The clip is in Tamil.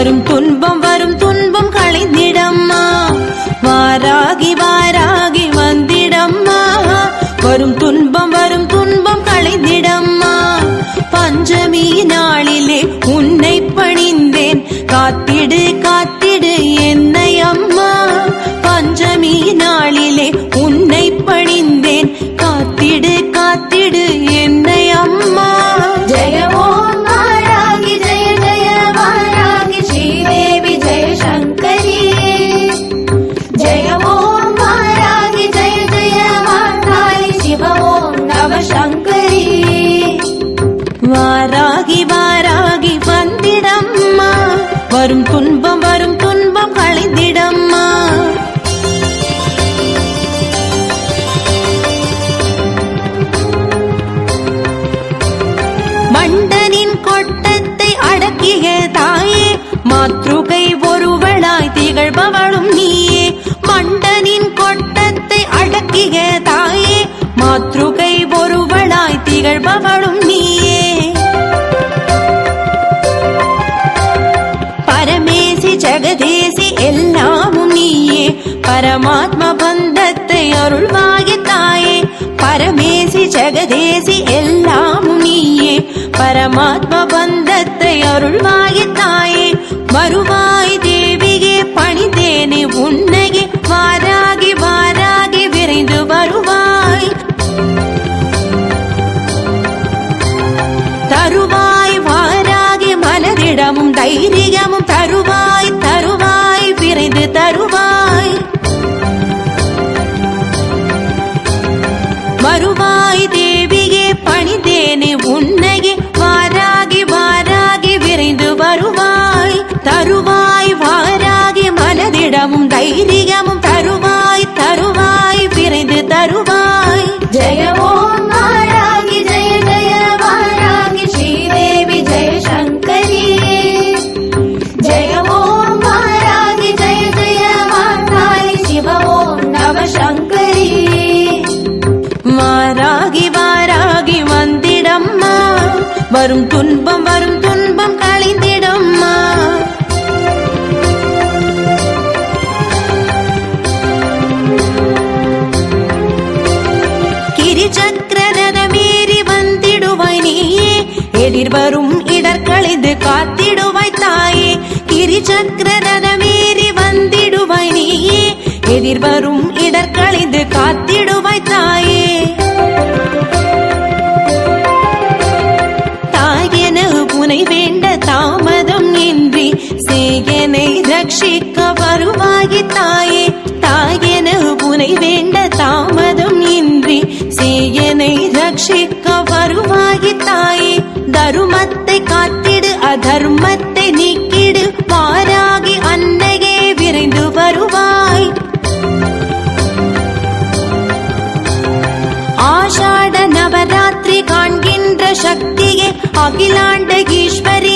வரும் துன்பம் களைந்திடம்மா. வாராகி வாராகி வந்திடம்மா. வரும் துன்பம் களைந்திடம்மா. பஞ்சமி நாளிலே உன்னை பணிந்தேன், காத்திடு காத்திடு என்னை அம்மா. பஞ்சமி நாளிலே உன்னை பணிந்தேன், காத்திடு காத்திடு என்னை அம்மா. ஜெய ஓம் வாராகி ஜெய ஜெய வாராகி ஸ்ரீதேவி ஜெய சங்கரி. ஜெய ஓம் வாராகி ஜெய ஜெய வாராகி சிவ ஓம் நவ சங்கரி. வாராகி வாராகி வந்திடம்மா. வரும் துன்பம் களைந்திடம்மா. மண்டனின் கொட்டத்தை அடக்கிய தாயே, மாத்ருகை ஒருவளாய் திகழ்பவளும் நீயே. மண்டனின் கொட்டத்தை அடக்கிய தாயே, மாத்ருகை ஒருவளாய் திகழ்பவளும் நீயே. பரமேசி ஜெகதேசி எல்லாமும் நீயே, பரமாத்ம பந்தத்தை அருள்வாய தாயே. பரமேசி ஜெகதேசி எல்லாமும் நீயே, பரமாத்ம பந்தத்தை அருள்வாய தாயே. வருவாய் தேவியே பணிந்தேனே உன்னையே, வாராகி வாராகி விரைந்து வருவாய். தருவாய் வாராகி மனதிடமும் தைரியமும், தருவாய் தருவாய் விரைந்து தருவாய். வருவாய் தேவியே பணிந்தேனே உன்னையே, வாராகி வாராகி விரைந்து வருவாய். தருவாய் வாராகி மனதிடமும் தைரியமும், தருவாய் தருவாய் விரைந்து தருவாய். ஜெய ஓம் வாராகி ஜெய ஜெய வாராகி ஸ்ரீதேவி ஜெய சங்கரி. ஜெய ஓம் வாராகி ஜெய ஜெய வாராகி சிவ ஓம் நவ சங்கரி. வாராகி வாராகி வந்திடம்மா. வரும் துன்பம் களைந்திடம்மா. கிரிசக்கரரதமேறி வந்திடுவாய் நீயே, எதிர்வரும் இடர்களைந்து காத்திடுவாய் தாயே. கிரிசக்கரரதமேறி வந்திடுவாய் நீயே, எதிர்வரும் இடர்களைந்து காத்திடுவாய் தாயே. தாயென புனை வேண்ட தாமதம் இன்றி, சேயனை ரட்சிக்க வருவாய் தாயே. தாயென புனை வேண்ட தாமதம் இன்றி, சேயனை ரட்சிக்க வருவாய் தாயே. தருமத்தை காத்திடு அதர்மத்தை நீக்கிடு, வாராகி அன்னையே விரைந்து வருவாய். ஆஷாட நவராத்திரி காண்கின்ற சக்தியே, அகிலாண்ட ஈஸ்வரியே